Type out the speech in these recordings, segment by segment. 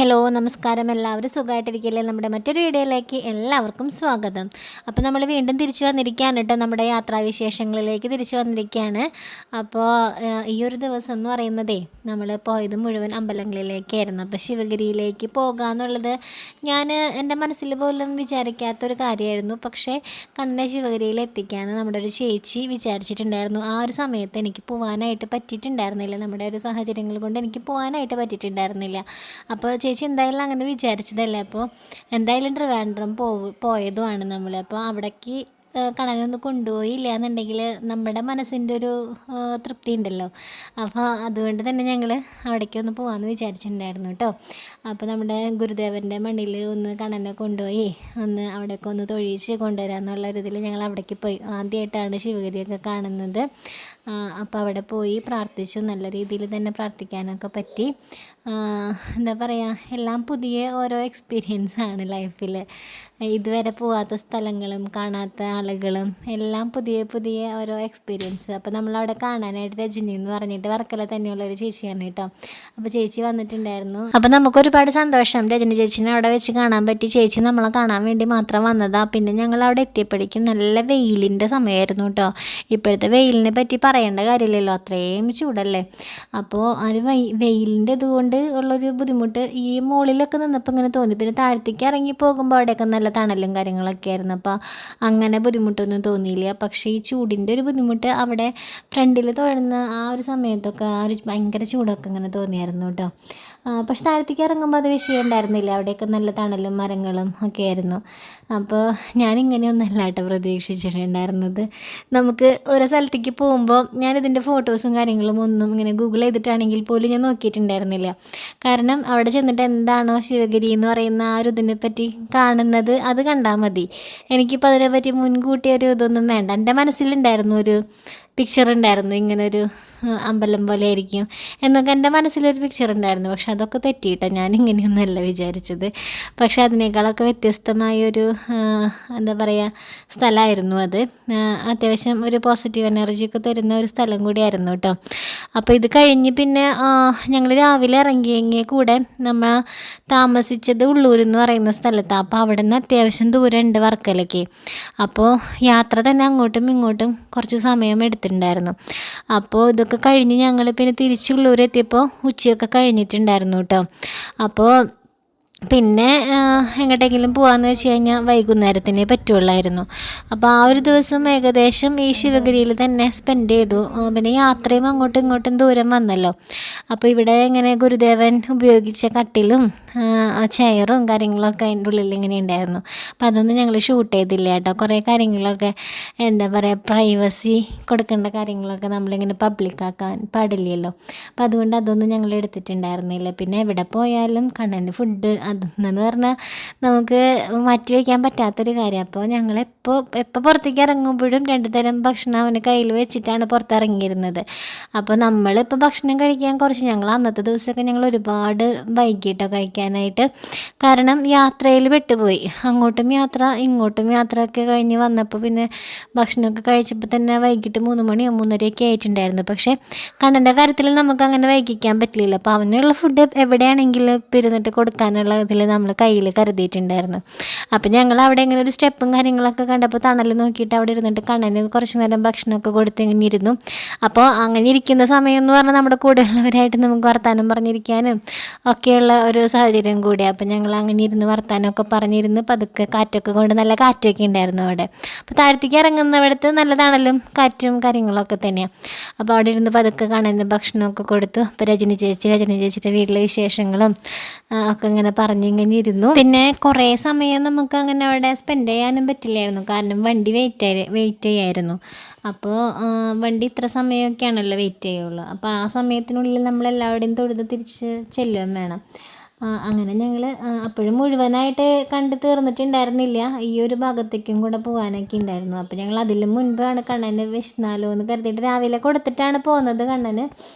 Hello നമസ്കാരം. എല്ലാവരും സുഖമായിട്ടിരിക്കില്ലേ? നമ്മുടെ മറ്റൊരു വീഡിയോയിലേക്ക് എല്ലാവർക്കും സ്വാഗതം. അപ്പോൾ നമ്മൾ വീണ്ടും തിരിച്ചു വന്നിരിക്കുകയാണ് കേട്ടോ, നമ്മുടെ യാത്രാവിശേഷങ്ങളിലേക്ക് തിരിച്ചു വന്നിരിക്കുകയാണ്. അപ്പോൾ ഈ ഒരു ദിവസം എന്ന് പറയുന്നതേ നമ്മൾ പോയത് മുഴുവൻ അമ്പലങ്ങളിലേക്കായിരുന്നു. അപ്പോൾ ശിവഗിരിയിലേക്ക് പോകുക എന്നുള്ളത് ഞാൻ എൻ്റെ മനസ്സിൽ പോലും വിചാരിക്കാത്തൊരു കാര്യമായിരുന്നു. പക്ഷേ കണ്ണനെ ശിവഗിരിയിൽ എത്തിക്കാമെന്ന് നമ്മുടെ ഒരു ചേച്ചി വിചാരിച്ചിട്ടുണ്ടായിരുന്നു. ആ ഒരു സമയത്ത് എനിക്ക് പോകാനായിട്ട് പറ്റിയിട്ടുണ്ടായിരുന്നില്ല. നമ്മുടെ ഒരു സാഹചര്യങ്ങൾ കൊണ്ട് എനിക്ക് പോകാനായിട്ട് പറ്റിയിട്ടുണ്ടായിരുന്നില്ല. അപ്പോൾ ചേച്ചി എന്തായാലും അങ്ങനെ വിചാരിച്ചതല്ലേ. അപ്പോൾ എന്തായാലും ട്രിവാൻഡ്രം പോയതുമാണ് നമ്മൾ. അപ്പോൾ അവിടേക്ക് കണ്ണനൊന്ന് കൊണ്ടുപോയില്ല എന്നുണ്ടെങ്കിൽ നമ്മുടെ മനസ്സിൻ്റെ ഒരു തൃപ്തി ഉണ്ടല്ലോ. അപ്പോൾ അതുകൊണ്ട് തന്നെ ഞങ്ങൾ അവിടേക്കൊന്ന് പോകാമെന്ന് വിചാരിച്ചിട്ടുണ്ടായിരുന്നു കേട്ടോ. അപ്പോൾ നമ്മുടെ ഗുരുദേവൻ്റെ മണ്ണിൽ ഒന്ന് കണ്ണനെ കൊണ്ടുപോയി ഒന്ന് അവിടേക്ക് ഒന്ന് തൊഴിച്ച് കൊണ്ടുവരാമെന്നുള്ളൊരിതിൽ ഞങ്ങൾ അവിടേക്ക് പോയി. ആദ്യമായിട്ടാണ് ശിവഗിരിയൊക്കെ കാണുന്നത്. അപ്പോൾ അവിടെ പോയി പ്രാർത്ഥിച്ചു. നല്ല രീതിയിൽ തന്നെ പ്രാർത്ഥിക്കാനൊക്കെ പറ്റി. എന്താ പറയുക, എല്ലാം പുതിയ ഓരോ എക്സ്പീരിയൻസാണ് ലൈഫിൽ. ഇതുവരെ പോകാത്ത സ്ഥലങ്ങളും കാണാത്ത ആളുകളും എല്ലാം പുതിയ പുതിയ ഓരോ എക്സ്പീരിയൻസ്. അപ്പോൾ നമ്മളവിടെ കാണാനായിട്ട് രജനി എന്ന് പറഞ്ഞിട്ട് വർക്കല തന്നെയുള്ളൊരു ചേച്ചിയാണ് കേട്ടോ. അപ്പോൾ ചേച്ചി വന്നിട്ടുണ്ടായിരുന്നു. അപ്പോൾ നമുക്കൊരുപാട് സന്തോഷം, രജനി ചേച്ചിനെ അവിടെ വെച്ച് കാണാൻ പറ്റി. ചേച്ചി നമ്മളെ കാണാൻ വേണ്ടി മാത്രം വന്നതാണ്. പിന്നെ ഞങ്ങൾ അവിടെ എത്തിയപ്പോഴേക്കും നല്ല വെയിലിൻ്റെ സമയമായിരുന്നു കേട്ടോ. ഇപ്പോഴത്തെ വെയിലിനെ പറ്റി പറയേണ്ട കാര്യമില്ലല്ലോ, അത്രയും ചൂടല്ലേ. അപ്പോൾ ആ ഒരു വെയിലിൻ്റെ ഇതുകൊണ്ട് ഉള്ളൊരു ബുദ്ധിമുട്ട് ഈ മുകളിലൊക്കെ നിന്നപ്പോൾ ഇങ്ങനെ തോന്നി. പിന്നെ താഴത്തേക്ക് ഇറങ്ങി പോകുമ്പോൾ അവിടെയൊക്കെ നല്ല തണലും കാര്യങ്ങളൊക്കെ ആയിരുന്നു. അപ്പോൾ അങ്ങനെ ബുദ്ധിമുട്ടൊന്നും തോന്നിയില്ല. പക്ഷേ ഈ ചൂടിൻ്റെ ഒരു ബുദ്ധിമുട്ട് അവിടെ ഫ്രണ്ടിൽ തൊഴുന്ന ആ ഒരു സമയത്തൊക്കെ ആ ഒരു ഭയങ്കര ചൂടൊക്കെ ഇങ്ങനെ തോന്നിയായിരുന്നു കേട്ടോ. പക്ഷെ താഴത്തേക്ക് ഇറങ്ങുമ്പോൾ അത് വിഷയം ഉണ്ടായിരുന്നില്ല. അവിടെയൊക്കെ നല്ല തണലും മരങ്ങളും ഒക്കെ ആയിരുന്നു. അപ്പോൾ ഞാനിങ്ങനെയൊന്നല്ല കേട്ടോ പ്രതീക്ഷിച്ചിട്ടുണ്ടായിരുന്നത്. നമുക്ക് ഓരോ സ്ഥലത്തേക്ക് പോകുമ്പോൾ ഞാനിതിൻ്റെ ഫോട്ടോസും കാര്യങ്ങളും ഒന്നും ഇങ്ങനെ ഗൂഗിൾ ചെയ്തിട്ടാണെങ്കിൽ പോലും ഞാൻ നോക്കിയിട്ടുണ്ടായിരുന്നില്ല. കാരണം അവിടെ ചെന്നിട്ട് എന്താണോ ശിവഗിരി എന്ന് പറയുന്ന ആ ഒരു ഇതിനെ പറ്റി കാണുന്നത് അത് കണ്ടാൽ മതി. എനിക്കിപ്പോൾ അതിനെപ്പറ്റി മുൻകൂട്ടി ഒരു ഇതൊന്നും വേണ്ട. എൻ്റെ മനസ്സിലുണ്ടായിരുന്നു ഒരു പിക്ചർ ഉണ്ടായിരുന്നു, ഇങ്ങനൊരു അമ്പലം പോലെ ആയിരിക്കും എന്നൊക്കെ എൻ്റെ മനസ്സിലൊരു പിക്ചർ ഉണ്ടായിരുന്നു. പക്ഷെ അതൊക്കെ തെറ്റിയിട്ടോ, ഞാനിങ്ങനെയൊന്നുമല്ല വിചാരിച്ചത്. പക്ഷെ അതിനേക്കാളൊക്കെ വ്യത്യസ്തമായൊരു എന്താ പറയുക സ്ഥലമായിരുന്നു അത്. അത്യാവശ്യം ഒരു പോസിറ്റീവ് എനർജിയൊക്കെ തരുന്ന ഒരു സ്ഥലം കൂടിയായിരുന്നു കേട്ടോ. അപ്പോൾ ഇത് കഴിഞ്ഞ് പിന്നെ ഞങ്ങൾ രാവിലെ ഇറങ്ങിയെങ്കിൽ കൂടെ നമ്മൾ താമസിച്ചത് ഉള്ളൂർ എന്ന് പറയുന്ന സ്ഥലത്താണ്. അപ്പോൾ അവിടെ നിന്ന് അത്യാവശ്യം ദൂരമുണ്ട് വർക്കലയ്ക്ക്. അപ്പോൾ യാത്ര തന്നെ അങ്ങോട്ടും ഇങ്ങോട്ടും കുറച്ച് സമയം എടുത്തിട്ടുണ്ടായിരുന്നു. അപ്പോൾ ഇതൊക്കെ കഴിഞ്ഞ് ഞങ്ങൾ പിന്നെ തിരിച്ച് ഉള്ളൂർ എത്തിയപ്പോൾ ഉച്ചയൊക്കെ കഴിഞ്ഞിട്ടുണ്ടായിരുന്നു കേട്ടോ. അപ്പോൾ പിന്നെ എങ്ങോട്ടെങ്കിലും പോകാമെന്ന് വെച്ച് കഴിഞ്ഞാൽ വൈകുന്നേരത്തിനേ പറ്റുള്ളായിരുന്നു. അപ്പോൾ ആ ഒരു ദിവസം ഏകദേശം ഈ ശിവഗിരിയിൽ തന്നെ സ്പെൻഡ് ചെയ്തു. പിന്നെ യാത്രയും അങ്ങോട്ടും ഇങ്ങോട്ടും ദൂരം വന്നല്ലോ. അപ്പോൾ ഇവിടെ ഇങ്ങനെ ഗുരുദേവൻ ഉപയോഗിച്ച കട്ടിലും ചെയറും കാര്യങ്ങളൊക്കെ അതിൻ്റെ ഉള്ളിൽ ഇങ്ങനെ ഉണ്ടായിരുന്നു. അപ്പോൾ അതൊന്നും ഞങ്ങൾ ഷൂട്ട് ചെയ്തില്ല കേട്ടോ. കുറേ കാര്യങ്ങളൊക്കെ എന്താ പറയുക, പ്രൈവസി കൊടുക്കേണ്ട കാര്യങ്ങളൊക്കെ നമ്മളിങ്ങനെ പബ്ലിക്കാക്കാൻ പാടില്ലല്ലോ. അപ്പോൾ അതുകൊണ്ട് അതൊന്നും ഞങ്ങൾ എടുത്തിട്ടുണ്ടായിരുന്നില്ല. പിന്നെ എവിടെ പോയാലും കണ്ണന് ഫുഡ് അതെന്ന് പറഞ്ഞാൽ നമുക്ക് മാറ്റി വയ്ക്കാൻ പറ്റാത്തൊരു കാര്യം. അപ്പോൾ ഞങ്ങളെപ്പോൾ പുറത്തേക്ക് ഇറങ്ങുമ്പോഴും 2 തരം ഭക്ഷണം അവന് കയ്യിൽ വെച്ചിട്ടാണ് പുറത്തിറങ്ങിയിരുന്നത്. അപ്പോൾ നമ്മളിപ്പോൾ ഭക്ഷണം കഴിക്കാൻ കുറച്ച് ഞങ്ങൾ അന്നത്തെ ദിവസമൊക്കെ ഞങ്ങൾ ഒരുപാട് വൈകിട്ടോ കഴിക്കാനായിട്ട്. കാരണം യാത്രയിൽ പെട്ടുപോയി. അങ്ങോട്ടും യാത്ര ഇങ്ങോട്ടും യാത്ര ഒക്കെ കഴിഞ്ഞ് വന്നപ്പോൾ പിന്നെ ഭക്ഷണമൊക്കെ കഴിച്ചപ്പോൾ തന്നെ വൈകിട്ട് 3 മണിയോ 3:30 ആയിട്ടുണ്ടായിരുന്നു. പക്ഷേ കണ്ണൻ്റെ കാര്യത്തിൽ നമുക്ക് അങ്ങനെ വൈകിക്കാൻ പറ്റില്ല. അപ്പോൾ അവനുള്ള ഫുഡ് എവിടെയാണെങ്കിലും ഇരുന്നിട്ട് കൊടുക്കാനുള്ള ഇതിൽ നമ്മൾ കയ്യിൽ കരുതിയിട്ടുണ്ടായിരുന്നു. അപ്പോൾ ഞങ്ങൾ അവിടെ ഇങ്ങനെ ഒരു സ്റ്റെപ്പും കാര്യങ്ങളൊക്കെ കണ്ടപ്പോൾ തണൽ നോക്കിയിട്ട് അവിടെ ഇരുന്നിട്ട് കണ്ണന് കുറച്ച് നേരം ഭക്ഷണമൊക്കെ കൊടുത്ത് ഇങ്ങനെ ഇരുന്നു. അപ്പോൾ അങ്ങനെ ഇരിക്കുന്ന സമയം എന്ന് പറഞ്ഞാൽ നമ്മുടെ കൂടെയുള്ളവരായിട്ട് നമുക്ക് വർത്താനം പറഞ്ഞിരിക്കാനും ഒക്കെയുള്ള ഒരു സാഹചര്യം കൂടി. അപ്പോൾ ഞങ്ങൾ അങ്ങനെ ഇരുന്ന് വർത്താനമൊക്കെ പറഞ്ഞിരുന്ന് പതുക്കെ കാറ്റൊക്കെ കൊണ്ട് നല്ല കാറ്റൊക്കെ ഉണ്ടായിരുന്നു അവിടെ. അപ്പോൾ താഴത്തേക്ക് ഇറങ്ങുന്നിടത്ത് നല്ല തണലും കാറ്റും കാര്യങ്ങളൊക്കെ തന്നെയാണ്. അപ്പോൾ അവിടെ ഇരുന്ന് പതുക്കെ കണ്ണന് ഭക്ഷണമൊക്കെ കൊടുത്തു. അപ്പോൾ രജനി ചേച്ചിയുടെ വീട്ടിലെ വിശേഷങ്ങളും ഒക്കെ ഇങ്ങനെ പറഞ്ഞിങ്ങനെ ഇരുന്നു. പിന്നെ കുറേ സമയം നമുക്ക് അങ്ങനെ അവിടെ സ്പെൻഡ് ചെയ്യാനും പറ്റില്ലായിരുന്നു. കാരണം വണ്ടി വെയിറ്റ് ചെയ്യായിരുന്നു. അപ്പോൾ വണ്ടി ഇത്ര സമയമൊക്കെയാണല്ലോ വെയിറ്റ് ചെയ്യുള്ളൂ. അപ്പോൾ ആ സമയത്തിനുള്ളിൽ നമ്മളെല്ലാവരുടെയും തൊഴുത് തിരിച്ച് ചെല്ലുകയും വേണം. അങ്ങനെ ഞങ്ങൾ അപ്പോഴും മുഴുവനായിട്ട് കണ്ട് തീർന്നിട്ടുണ്ടായിരുന്നില്ല. ഈ ഒരു ഭാഗത്തേക്കും കൂടെ പോകാനൊക്കെ ഉണ്ടായിരുന്നു. അപ്പോൾ ഞങ്ങൾ അതിലും മുൻപാണ് കണ്ണന് വിശന്നാലോ എന്ന് കരുതിയിട്ട് രാവിലെ കൊടുത്തിട്ടാണ് പോകുന്നത് കണ്ണന്.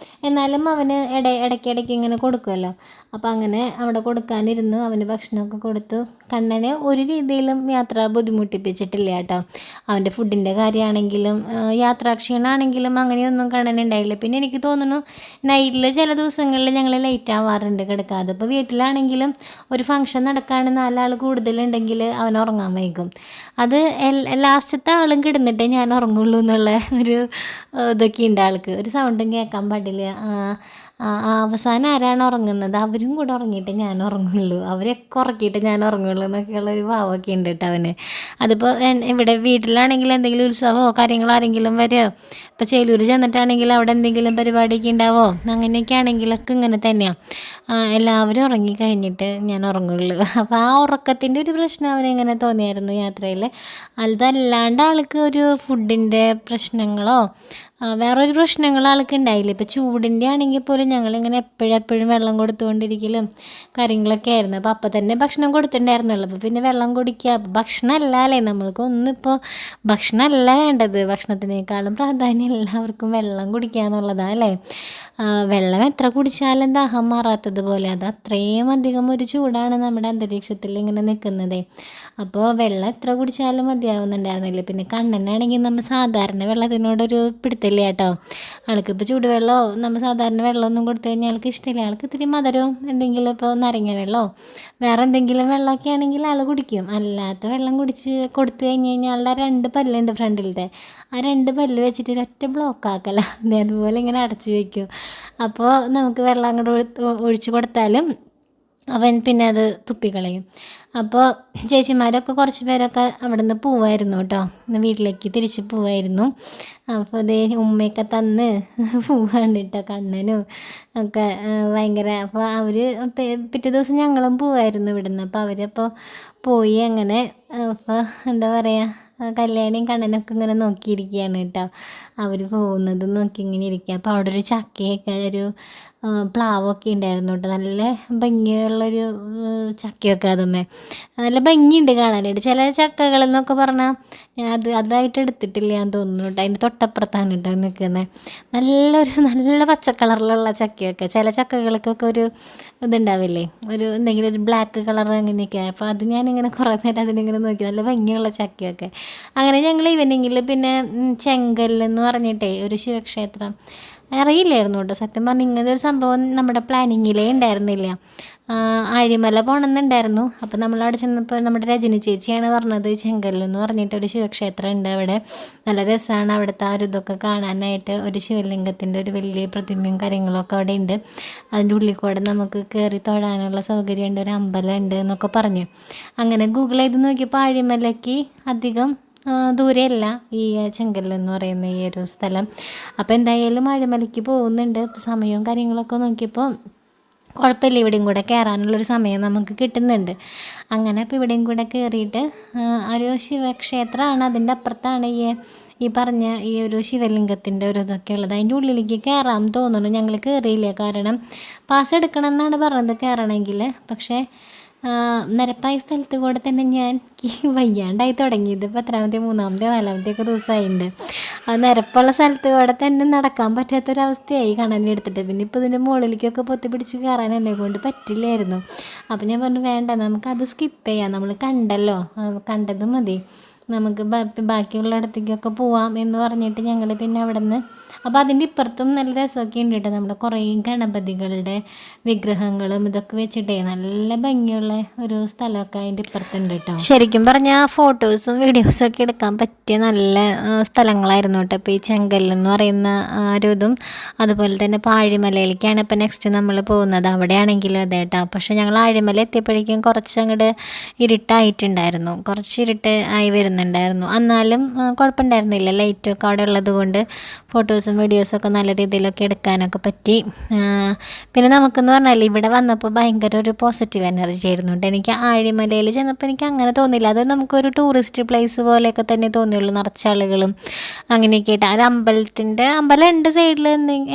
എന്നാലും അവന് ഇടയ്ക്കിടയ്ക്ക് ഇങ്ങനെ കൊടുക്കുമല്ലോ. അപ്പോൾ അങ്ങനെ അവിടെ കൊടുക്കാനിരുന്നു. അവന് ഭക്ഷണമൊക്കെ കൊടുത്തു. കണ്ണനെ ഒരു രീതിയിലും യാത്ര ബുദ്ധിമുട്ടിപ്പിച്ചിട്ടില്ല കേട്ടോ. അവൻ്റെ ഫുഡിൻ്റെ കാര്യമാണെങ്കിലും യാത്രാക്ഷീണമാണെങ്കിലും അങ്ങനെയൊന്നും കണ്ണനുണ്ടായില്ല. പിന്നെ എനിക്ക് തോന്നുന്നു നൈറ്റിൽ ചില ദിവസങ്ങളിൽ ഞങ്ങൾ ലേറ്റ് ആവാറുണ്ട് കിടക്കാതെ. ഇപ്പോൾ വീട്ടിലാണെങ്കിലും ഒരു ഫംഗ്ഷൻ നടക്കുകയാണ്, 4 ആൾ കൂടുതലുണ്ടെങ്കിൽ അവൻ ഉറങ്ങാൻ വൈകും. അത് ലാസ്റ്റത്തെ ആളും കിടന്നിട്ടേ ഞാൻ ഉറങ്ങുള്ളൂ എന്നുള്ള ഒരു ഇതൊക്കെ ഉണ്ട് ആൾക്ക്. ഒരു സൗണ്ടും കേൾക്കാൻ പാടില്ല. അവസാനം ആരാണ് ഉറങ്ങുന്നത് അവരും കൂടെ ഉറങ്ങിയിട്ട് ഞാൻ ഉറങ്ങുള്ളൂ, അവരൊക്കെ ഉറക്കിയിട്ട് ഞാൻ ഉറങ്ങുള്ളൂ എന്നൊക്കെയുള്ളൊരു ഭാവമൊക്കെ ഉണ്ട് കേട്ടോ അവന്. അതിപ്പോൾ ഇവിടെ വീട്ടിലാണെങ്കിൽ എന്തെങ്കിലും ഉത്സവമോ കാര്യങ്ങളോ ആരെങ്കിലും വരുമോ, ഇപ്പോൾ ചേലൂർ ചെന്നിട്ടാണെങ്കിൽ അവിടെ എന്തെങ്കിലും പരിപാടിയൊക്കെ ഉണ്ടാവോ, അങ്ങനെയൊക്കെ ആണെങ്കിലൊക്കെ ഇങ്ങനെ തന്നെയാണ്. എല്ലാവരും ഉറങ്ങി കഴിഞ്ഞിട്ട് ഞാൻ ഉറങ്ങുള്ളൂ. അപ്പോൾ ആ ഉറക്കത്തിൻ്റെ ഒരു പ്രശ്നം അവനെങ്ങനെ തോന്നിയായിരുന്നു യാത്രയിൽ. അതല്ലാണ്ട് ആൾക്ക് ഒരു ഫുഡിൻ്റെ പ്രശ്നങ്ങളോ വേറൊരു പ്രശ്നങ്ങൾ ആൾക്ക് ഉണ്ടായില്ല. ഇപ്പോൾ ചൂടിൻ്റെ ആണെങ്കിൽ പോലും ഞങ്ങളിങ്ങനെ എപ്പോഴെപ്പോഴും വെള്ളം കൊടുത്തുകൊണ്ടിരിക്കലും കാര്യങ്ങളൊക്കെ ആയിരുന്നു. അപ്പോൾ അപ്പം തന്നെ ഭക്ഷണം കൊടുത്തിട്ടുണ്ടായിരുന്നല്ലോ. അപ്പോൾ പിന്നെ വെള്ളം കുടിക്കുക, ഭക്ഷണമല്ല അല്ലേ, നമ്മൾക്ക് ഒന്നിപ്പോൾ ഭക്ഷണമല്ല വേണ്ടത്, ഭക്ഷണത്തിനേക്കാളും പ്രാധാന്യം എല്ലാവർക്കും വെള്ളം കുടിക്കുക എന്നുള്ളതാണ് അല്ലേ. വെള്ളം എത്ര കുടിച്ചാലും ദാഹം മാറാത്തതുപോലെ അത് അത്രയും അധികം ഒരു ചൂടാണ് നമ്മുടെ അന്തരീക്ഷത്തിൽ ഇങ്ങനെ നിൽക്കുന്നത്. അപ്പോൾ വെള്ളം എത്ര കുടിച്ചാലും മതിയാവുന്നുണ്ടായിരുന്നില്ല. പിന്നെ കണ്ണനാണെങ്കിൽ നമ്മൾ സാധാരണ വെള്ളത്തിനോടൊരു പിടുത്തമില്ല കേട്ടോ. ആൾക്കിപ്പോൾ ചൂടുവെള്ളമോ നമ്മൾ സാധാരണ വെള്ളമൊന്നും കൊടുത്തു കഴിഞ്ഞാൽ ആൾക്ക് ഇഷ്ടമില്ല. ആൾക്ക് ഇത്തിരി മധുരവും എന്തെങ്കിലും ഇപ്പോൾ നാരങ്ങ വെള്ളമോ വേറെ എന്തെങ്കിലും വെള്ളമൊക്കെ ആണെങ്കിൽ ആൾ കുടിക്കും. അല്ലാത്ത വെള്ളം കൊടുത്തു കഴിഞ്ഞ് കഴിഞ്ഞാൽ ആളുടെ 2 പല്ലുണ്ട് ഫ്രണ്ടിലത്തെ, ആ 2 പല്ല് വെച്ചിട്ട് ഒരൊറ്റ ബ്ലോക്ക് ആക്കല, അതുപോലെ ഇങ്ങനെ അടച്ചു വയ്ക്കും. അപ്പോൾ നമുക്ക് വെള്ളം അങ്ങോട്ട് ഒഴിച്ച് കൊടുത്താലും അവൻ പിന്നെ അത് തുപ്പിക്കളയും. അപ്പോൾ ചേച്ചിമാരൊക്കെ കുറച്ച് പേരൊക്കെ അവിടെ നിന്ന് പോവായിരുന്നു കേട്ടോ, വീട്ടിലേക്ക് തിരിച്ച് പോവായിരുന്നു. അപ്പോൾ അതേ ഉമ്മയൊക്കെ തന്ന് പോവാണ് കേട്ടോ കണ്ണനും ഒക്കെ ഭയങ്കര. അപ്പോൾ അവർ പിറ്റേ ദിവസം ഞങ്ങളും പോവായിരുന്നു ഇവിടെ നിന്ന്. അപ്പോൾ അവരപ്പോൾ പോയി അങ്ങനെ. അപ്പോൾ എന്താ പറയുക, കല്യാണിയും കണ്ണനൊക്കെ ഇങ്ങനെ നോക്കിയിരിക്കുകയാണ് കേട്ടോ, അവർ പോകുന്നതും നോക്കി ഇങ്ങനെ ഇരിക്കുക. അപ്പോൾ അവിടെ ഒരു ചക്കയൊക്കെ ഒരു പ്ലാവൊക്കെ ഉണ്ടായിരുന്നു കേട്ടോ, നല്ല ഭംഗിയുള്ളൊരു ചക്കയൊക്കെ അതുമേ നല്ല ഭംഗിയുണ്ട് കാണാനായിട്ട്. ചില ചക്കകളെന്നൊക്കെ പറഞ്ഞാൽ ഞാൻ അതായിട്ട് എടുത്തിട്ടില്ല ഞാൻ തോന്നുന്നു കേട്ടോ, അതിൻ്റെ തൊട്ടപ്പുറത്താണ് കേട്ടോ നിൽക്കുന്നത്. നല്ല പച്ച കളറിലുള്ള ചക്കയൊക്കെ, ചില ചക്കകൾക്കൊക്കെ ഒരു ഇതുണ്ടാവില്ലേ, ഒരു എന്തെങ്കിലും ഒരു ബ്ലാക്ക് കളർ അങ്ങനെയൊക്കെ. അപ്പോൾ അത് ഞാനിങ്ങനെ കുറേ നേരം അതിനിങ്ങനെ നോക്കി, നല്ല ഭംഗിയുള്ള ചക്കയൊക്കെ. അങ്ങനെ ഞങ്ങൾ ഈവനിങ്ങിൽ പിന്നെ ചെങ്കല്ലെന്ന് പറഞ്ഞിട്ടേ ഒരു ശിവക്ഷേത്രം, അറിയില്ലായിരുന്നു കേട്ടോ സത്യം പറഞ്ഞാൽ, ഇങ്ങനത്തെ ഒരു സംഭവം നമ്മുടെ പ്ലാനിങ്ങിലേ ഉണ്ടായിരുന്നില്ല. ആഴിമല പോകണമെന്നുണ്ടായിരുന്നു. അപ്പോൾ നമ്മളവിടെ ചെന്നപ്പോൾ നമ്മുടെ രജനി ചേച്ചിയാണ് പറഞ്ഞത് ചെങ്കല്ലെന്ന് പറഞ്ഞിട്ടൊരു ശിവക്ഷേത്രം ഉണ്ട് അവിടെ, നല്ല രസമാണ് അവിടുത്തെ ആ ഒരു ഇതൊക്കെ കാണാനായിട്ട്. ഒരു ശിവലിംഗത്തിൻ്റെ ഒരു വലിയ പ്രതിമയും കാര്യങ്ങളൊക്കെ അവിടെ ഉണ്ട്, അതിൻ്റെ ഉള്ളിൽ കൂടെ നമുക്ക് കയറി തൊഴാനുള്ള സൗകര്യമുണ്ട്, ഒരു അമ്പലം ഉണ്ട് എന്നൊക്കെ പറഞ്ഞു. അങ്ങനെ ഗൂഗിൾ ചെയ്ത് നോക്കിയപ്പോൾ ആഴിമലയ്ക്ക് അധികം ദൂരെയല്ല ഈ ചെങ്കല്ലെന്ന് പറയുന്ന ഈ ഒരു സ്ഥലം. അപ്പോൾ എന്തായാലും ആഴിമലയ്ക്ക് പോകുന്നുണ്ട്. സമയവും കാര്യങ്ങളൊക്കെ നോക്കിയപ്പോൾ കുഴപ്പമില്ല, ഇവിടെയും കൂടെ കയറാനുള്ളൊരു സമയം നമുക്ക് കിട്ടുന്നുണ്ട്. അങ്ങനെ അപ്പോൾ ഇവിടെയും കൂടെ കയറിയിട്ട് ഒരു ശിവക്ഷേത്രമാണ്, അതിൻ്റെ അപ്പുറത്താണ് ഈ പറഞ്ഞ ഈ ഒരു ശിവലിംഗത്തിൻ്റെ ഒരു ഇതൊക്കെ ഉള്ളത്. അതിൻ്റെ ഉള്ളിലേക്ക് കയറാൻ തോന്നുന്നു, ഞങ്ങൾ കയറിയില്ല, കാരണം പാസ് എടുക്കണം എന്നാണ് പറഞ്ഞത് കയറണമെങ്കിൽ. പക്ഷേ നിരപ്പായ സ്ഥലത്ത് കൂടെ തന്നെ ഞാൻ വയ്യാണ്ടായി തുടങ്ങിയത് ഇപ്പോൾ എത്രാമത്തെ 3-ാമത്തെ 4-ാമത്തെ ദിവസമായിട്ടുണ്ട്. ആ നിരപ്പുള്ള സ്ഥലത്ത് കൂടെ തന്നെ നടക്കാൻ പറ്റാത്തൊരവസ്ഥയായി കണ്ണനെ എടുത്തിട്ട്. പിന്നെ ഇപ്പോൾ ഇതിൻ്റെ മുകളിലേക്കൊക്കെ പൊത്തി പിടിച്ച് കയറാൻ എന്നെ കൊണ്ട് പറ്റില്ലായിരുന്നു. അപ്പോൾ ഞാൻ പറഞ്ഞു വേണ്ട, നമുക്കത് സ്കിപ്പ് ചെയ്യാം, നമ്മൾ കണ്ടല്ലോ, കണ്ടത് മതി, നമുക്ക് ബാക്കിയുള്ളിടത്തേക്കൊക്കെ പോവാം എന്ന് പറഞ്ഞിട്ട് ഞങ്ങൾ പിന്നെ അവിടെ നിന്ന്. അപ്പോൾ അതിൻ്റെ ഇപ്പുറത്തും നല്ല രസമൊക്കെ ഉണ്ട് കേട്ടോ, നമ്മുടെ കുറേ ഗണപതികളുടെ വിഗ്രഹങ്ങളും ഇതൊക്കെ വെച്ചിട്ടേ നല്ല ഭംഗിയുള്ള ഒരു സ്ഥലമൊക്കെ അതിൻ്റെ ഇപ്പുറത്തുണ്ട് കേട്ടോ. ശരിക്കും പറഞ്ഞാൽ ഫോട്ടോസും വീഡിയോസൊക്കെ എടുക്കാൻ പറ്റിയ നല്ല സ്ഥലങ്ങളായിരുന്നു കേട്ടോ. ഇപ്പോൾ ഈ ചെങ്കല്ലെന്ന് പറയുന്ന ഒരു ഇതും അതുപോലെ തന്നെ ഇപ്പോൾ ആഴിമലയിലേക്കാണ് ഇപ്പോൾ നെക്സ്റ്റ് നമ്മൾ പോകുന്നത്. അവിടെയാണെങ്കിലും അതെ കേട്ടോ. പക്ഷേ ഞങ്ങൾ ആഴിമല എത്തിയപ്പോഴേക്കും കുറച്ച് അങ്ങോട്ട് ഇരുട്ടായിട്ടുണ്ടായിരുന്നു, കുറച്ച് ഇരുട്ട് ആയി വരുന്നുണ്ടായിരുന്നു. എന്നാലും കുഴപ്പമുണ്ടായിരുന്നില്ല, ലൈറ്റൊക്കെ അവിടെ ഉള്ളത് കൊണ്ട് ഫോട്ടോസും വീഡിയോസൊക്കെ നല്ല രീതിയിലൊക്കെ എടുക്കാനൊക്കെ പറ്റി. പിന്നെ നമുക്കെന്ന് പറഞ്ഞാൽ ഇവിടെ വന്നപ്പോൾ ഭയങ്കര ഒരു പോസിറ്റീവ് എനർജി ആയിരുന്നു കേട്ടോ. എനിക്ക് ആഴിമലയിൽ ചെന്നപ്പോൾ എനിക്ക് അങ്ങനെ തോന്നിയില്ല, അത് നമുക്കൊരു ടൂറിസ്റ്റ് പ്ലേസ് പോലെയൊക്കെ തന്നെ തോന്നിയുള്ളൂ, നിറച്ചാളുകളും അങ്ങനെയൊക്കെ ആയിട്ട്. ഒരു അമ്പലം ഉണ്ട് സൈഡിൽ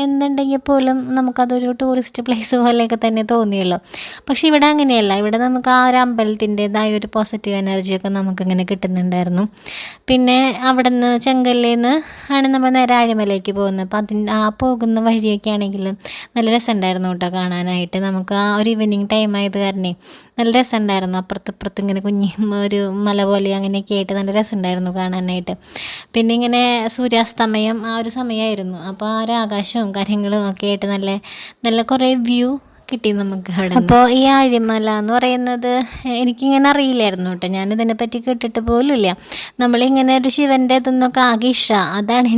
എന്നുണ്ടെങ്കിൽ പോലും നമുക്കതൊരു ടൂറിസ്റ്റ് പ്ലേസ് പോലെയൊക്കെ തന്നെ തോന്നിയുള്ളൂ. പക്ഷേ ഇവിടെ അങ്ങനെയല്ല, ഇവിടെ നമുക്ക് ആ ഒരു അമ്പലത്തിൻ്റെതായ ഒരു പോസിറ്റീവ് എനർജിയൊക്കെ നമുക്കിങ്ങനെ കിട്ടുന്നുണ്ടായിരുന്നു. പിന്നെ അവിടെ നിന്ന് ചെങ്കല്ലിൽ നിന്ന് ആണ് നമ്മൾ നേരെ ആഴിമലയ്ക്ക് പോകുന്നത്. അപ്പോൾ ആ പോകുന്ന വഴിയൊക്കെ ആണെങ്കിലും നല്ല രസമുണ്ടായിരുന്നു കേട്ടോ കാണാനായിട്ട്. നമുക്ക് ആ ഒരു ഈവനിങ് ടൈം ആയത് കാരണേ നല്ല രസമുണ്ടായിരുന്നു. അപ്പുറത്തിപ്പുറത്ത് ഇങ്ങനെ ഒരു മല പോലെ അങ്ങനെയൊക്കെ ആയിട്ട് നല്ല രസമുണ്ടായിരുന്നു കാണാനായിട്ട്. പിന്നെ ഇങ്ങനെ സൂര്യാസ്തമയം ആ ഒരു സമയമായിരുന്നു. അപ്പോൾ ആ ഒരു ആകാശവും കാര്യങ്ങളും ഒക്കെ ആയിട്ട് നല്ല നല്ല കുറേ വ്യൂ കിട്ടി നമുക്ക് അവിടെ. അപ്പോൾ ഈ ആഴിമല എന്ന് പറയുന്നത് എനിക്കിങ്ങനെ അറിയില്ലായിരുന്നു കേട്ടോ. ഞാനിതിനെപ്പറ്റി കേട്ടിട്ട് പോലുമില്ല. നമ്മളിങ്ങനെ ഒരു ശിവൻ്റെ ഇതെന്നൊക്കെ ആകെ അതാണ്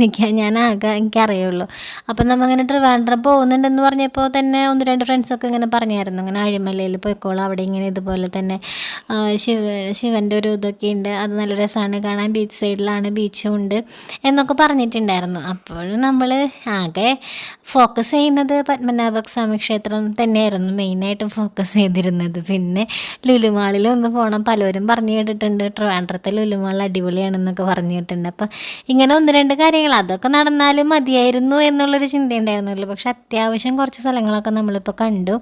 എനിക്കറിയുള്ളൂ. അപ്പം നമ്മളിങ്ങനെ ട്രിവാൻഡ്രം പോകുന്നുണ്ടെന്ന് പറഞ്ഞപ്പോൾ തന്നെ 1-2 ഫ്രണ്ട്സൊക്കെ ഇങ്ങനെ പറഞ്ഞായിരുന്നു, ഇങ്ങനെ ആഴിമലയിൽ പോയിക്കോളാം, അവിടെ ഇങ്ങനെ ഇതുപോലെ തന്നെ ശിവൻ്റെ ഒരു ഇതൊക്കെ ഉണ്ട്, അത് നല്ല രസമാണ് കാണാൻ, ബീച്ച് സൈഡിലാണ്, ബീച്ചും ഉണ്ട് എന്നൊക്കെ പറഞ്ഞിട്ടുണ്ടായിരുന്നു. അപ്പോഴും നമ്മൾ ആകെ ഫോക്കസ് ചെയ്യുന്നത് പത്മനാഭസ്വാമി ക്ഷേത്രം തന്നെയായിരുന്നു മെയിനായിട്ടും ഫോക്കസ് ചെയ്തിരുന്നത്. പിന്നെ ലുലുമാളിൽ ഒന്ന് പോകണം, പലരും പറഞ്ഞു കേട്ടിട്ടുണ്ട് ട്രിവാൻഡ്രത്തെ ലുലുമാൾ അടിപൊളിയാണെന്നൊക്കെ പറഞ്ഞു കേട്ടിട്ടുണ്ട്. അപ്പം ഇങ്ങനെ 1-2 കാര്യങ്ങൾ അതൊക്കെ നടന്നാലും മതിയായിരുന്നു എന്നുള്ളൊരു ചിന്തയുണ്ടായിരുന്നുള്ളൂ. പക്ഷെ അത്യാവശ്യം കുറച്ച് സ്ഥലങ്ങളൊക്കെ നമ്മളിപ്പോൾ കണ്ടു.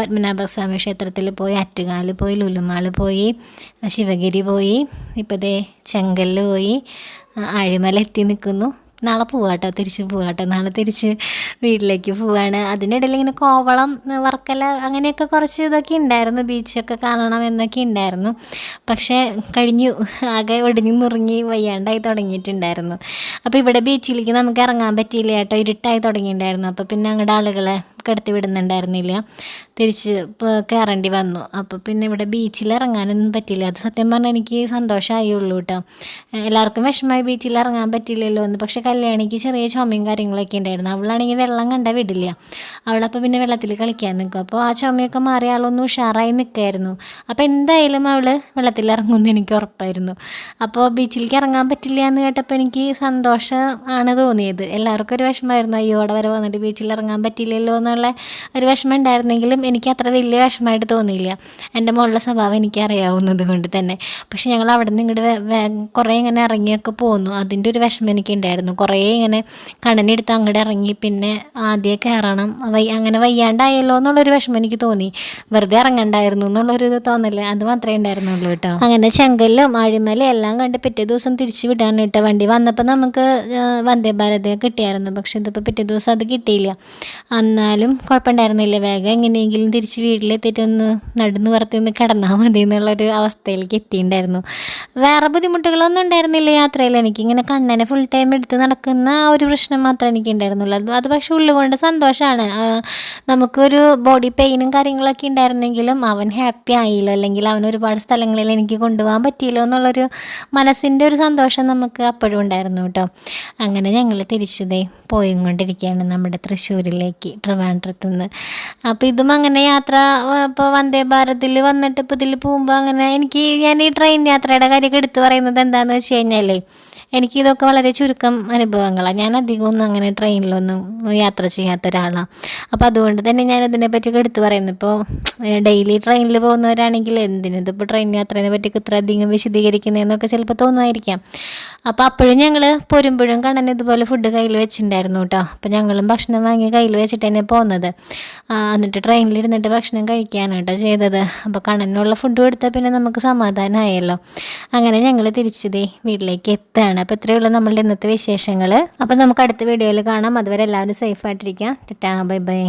പത്മനാഭസ്വാമി ക്ഷേത്രത്തിൽ പോയി, ആറ്റുകാൽ പോയി, ലുലുമാൾ പോയി, ശിവഗിരി പോയി, ഇപ്പോൾ ദേ ചെങ്കല്ല് പോയി, ആഴിമല എത്തി നിൽക്കുന്നു. നാളെ തിരിച്ച് പോവാട്ടോ, നാളെ തിരിച്ച് വീട്ടിലേക്ക് പോവാണ്. അതിനിടയിൽ ഇങ്ങനെ കോവളം, വർക്കല അങ്ങനെയൊക്കെ കുറച്ച് ഇതൊക്കെ ഉണ്ടായിരുന്നു, ബീച്ചൊക്കെ കാണണം എന്നൊക്കെ ഉണ്ടായിരുന്നു. പക്ഷേ കഴിഞ്ഞു, ആകെ ഒടിഞ്ഞു നുറുങ്ങി വയ്യാണ്ടായി തുടങ്ങിയിട്ടുണ്ടായിരുന്നു. അപ്പോൾ ഇവിടെ ബീച്ചിലേക്ക് നമുക്ക് ഇറങ്ങാൻ പറ്റിയില്ല കേട്ടോ, ഇരുട്ടായി തുടങ്ങിയിട്ടുണ്ടായിരുന്നു. അപ്പോൾ പിന്നെ അങ്ങോട്ട് ആളുകളെ കിടത്തി വിടുന്നുണ്ടായിരുന്നില്ല, തിരിച്ച് കയറേണ്ടി വന്നു. അപ്പോൾ പിന്നെ ഇവിടെ ബീച്ചിൽ ഇറങ്ങാനൊന്നും പറ്റില്ല. അത് സത്യം പറഞ്ഞാൽ എനിക്ക് സന്തോഷമായുള്ളൂ കേട്ടോ. എല്ലാവർക്കും വിഷമമായി ബീച്ചിൽ ഇറങ്ങാൻ പറ്റില്ലല്ലോ എന്ന്. പക്ഷേ കല്യാണിക്ക് ചെറിയ ചുമയും കാര്യങ്ങളൊക്കെ ഉണ്ടായിരുന്നു. അവളാണെങ്കിൽ വെള്ളം കണ്ടാൽ വിടില്ല. അവളപ്പോൾ പിന്നെ വെള്ളത്തിൽ കളിക്കാൻ നിൽക്കും. അപ്പോൾ ആ ചുമയൊക്കെ മാറി ആളൊന്ന് ഉഷാറായി നിൽക്കുമായിരുന്നു. അപ്പോൾ എന്തായാലും അവൾ വെള്ളത്തിൽ ഇറങ്ങുമെന്ന് എനിക്ക് ഉറപ്പായിരുന്നു. അപ്പോൾ ബീച്ചിലേക്ക് ഇറങ്ങാൻ പറ്റില്ല എന്ന് കേട്ടപ്പോൾ എനിക്ക് സന്തോഷമാണ് തോന്നിയത്. എല്ലാവർക്കും ഒരു വിഷമമായിരുന്നു, അയ്യോ അവിടെ വരെ വന്നിട്ട് ബീച്ചിൽ ഇറങ്ങാൻ പറ്റില്ലല്ലോ എന്നുള്ള ഒരു വിഷമം ഉണ്ടായിരുന്നെങ്കിലും എനിക്ക് അത്ര വലിയ വിഷമമായിട്ട് തോന്നിയില്ല. എൻ്റെ മോളുടെ സ്വഭാവം എനിക്ക് അറിയാവുന്നത് കൊണ്ട് തന്നെ. പക്ഷെ ഞങ്ങൾ അവിടെ നിന്ന് ഇങ്ങോട്ട് കുറേ ഇങ്ങനെ ഇറങ്ങിയൊക്കെ പോന്നു. അതിൻ്റെ ഒരു വിഷമം എനിക്കുണ്ടായിരുന്നു. കുറേ ഇങ്ങനെ കടനെടുത്ത് അങ്ങോട്ട് ഇറങ്ങി, പിന്നെ ആദ്യം കയറണം, അങ്ങനെ വയ്യാണ്ടായല്ലോ എന്നുള്ളൊരു വിഷമം എനിക്ക് തോന്നി. വെറുതെ ഇറങ്ങണ്ടായിരുന്നു എന്നുള്ളൊരു തോന്നല് അത് മാത്രമേ ഉണ്ടായിരുന്നുള്ളൂ കേട്ടോ. അങ്ങനെ ചെങ്കല്ലും ആഴിമലയും എല്ലാം കണ്ട് പിറ്റേ ദിവസം തിരിച്ച് വിടാൻ കേട്ടോ വണ്ടി വന്നപ്പോൾ നമുക്ക് വന്ദേ ഭാരത് കിട്ടിയായിരുന്നു. പക്ഷെ ഇതിപ്പോൾ പിറ്റേ ദിവസം അത് കിട്ടിയില്ല. എന്നാലും കുഴപ്പമുണ്ടായിരുന്നില്ല, വേഗം എങ്ങനെയെങ്കിലും തിരിച്ച് വീട്ടിലെത്തിയിട്ട് ഒന്ന് നടന്ന് പുറത്ത് നിന്ന് കിടന്നാൽ മതി എന്നുള്ളൊരു അവസ്ഥയിലേക്ക് എത്തിയിട്ടുണ്ടായിരുന്നു. വേറെ ബുദ്ധിമുട്ടുകളൊന്നും ഉണ്ടായിരുന്നില്ല യാത്രയിൽ. എനിക്കിങ്ങനെ കണ്ണനെ ഫുൾ ടൈം എടുത്ത് നടക്കുന്ന ആ ഒരു പ്രശ്നം മാത്രമേ എനിക്ക് ഉണ്ടായിരുന്നുള്ളൂ. അത് പക്ഷേ ഉള്ളുകൊണ്ട് സന്തോഷമാണ്. നമുക്കൊരു ബോഡി പെയിനും കാര്യങ്ങളൊക്കെ ഉണ്ടായിരുന്നെങ്കിലും അവൻ ഹാപ്പി ആയില്ലോ, അല്ലെങ്കിൽ അവൻ ഒരുപാട് സ്ഥലങ്ങളിൽ എനിക്ക് കൊണ്ടുപോകാൻ പറ്റിയില്ലോ എന്നുള്ളൊരു മനസ്സിൻ്റെ ഒരു സന്തോഷം നമുക്ക് അപ്പോഴും ഉണ്ടായിരുന്നു കേട്ടോ. അങ്ങനെ ഞങ്ങൾ തിരിച്ചതേ പോയിക്കൊണ്ടിരിക്കുകയാണ് നമ്മുടെ തൃശ്ശൂരിലേക്ക്, ട്രിവാൻഡ്രത്ത് നിന്ന്. അപ്പോൾ ഇതും അങ്ങനെ യാത്ര, ഇപ്പോൾ വന്ദേ ഭാരതിൽ വന്നിട്ട് ഇപ്പോൾ ഇതിൽ പോകുമ്പോൾ അങ്ങനെ ഞാൻ ഈ ട്രെയിൻ യാത്രയുടെ കാര്യമൊക്കെ എടുത്തു പറയുന്നത് എന്താണെന്ന് വെച്ച് കഴിഞ്ഞാൽ എനിക്കിതൊക്കെ വളരെ ചുരുക്കം അനുഭവങ്ങളാണ്. ഞാൻ അധികമൊന്നും അങ്ങനെ ട്രെയിനിലൊന്നും യാത്ര ചെയ്യാത്ത ഒരാളാണ്. അപ്പോൾ അതുകൊണ്ട് തന്നെ ഞാൻ ഇതിനെപ്പറ്റിയൊക്കെ എടുത്തു പറയുന്നു. ഇപ്പോൾ ഡെയിലി ട്രെയിനിൽ പോകുന്നവരാണെങ്കിൽ എന്തിനിതിപ്പോൾ ട്രെയിൻ യാത്രയെ പറ്റിയൊക്കെ ഇത്ര അധികം വിശദീകരിക്കുന്നതെന്നൊക്കെ ചിലപ്പോൾ തോന്നുമായിരിക്കാം. അപ്പോൾ അപ്പോഴും ഞങ്ങൾ പോരുമ്പോഴും കണ്ണൻ ഇതുപോലെ ഫുഡ് കയ്യിൽ വെച്ചിട്ടുണ്ടായിരുന്നു കേട്ടോ. അപ്പോൾ ഞങ്ങളും ഭക്ഷണം വാങ്ങി കയ്യിൽ വെച്ചിട്ട് തന്നെ പോകുന്നത്. എന്നിട്ട് ട്രെയിനിലിരുന്നിട്ട് ഭക്ഷണം കഴിക്കുകയാണ് കേട്ടോ ചെയ്തത്. അപ്പോൾ കണ്ണനുള്ള ഫുഡ് കൊടുത്താൽ പിന്നെ നമുക്ക് സമാധാനമായല്ലോ. അങ്ങനെ ഞങ്ങൾ തിരിച്ചതേ വീട്ടിലേക്ക് എത്തുകയാണ്. അപ്പോൾ ഇത്രയേ ഉള്ളൂ നമ്മളുടെ ഇന്നത്തെ വിശേഷങ്ങൾ. അപ്പോൾ നമുക്ക് അടുത്ത വീഡിയോയിൽ കാണാം. അതുവരെ എല്ലാവരും സേഫായിട്ടിരിക്കുക. Tata, bye bye.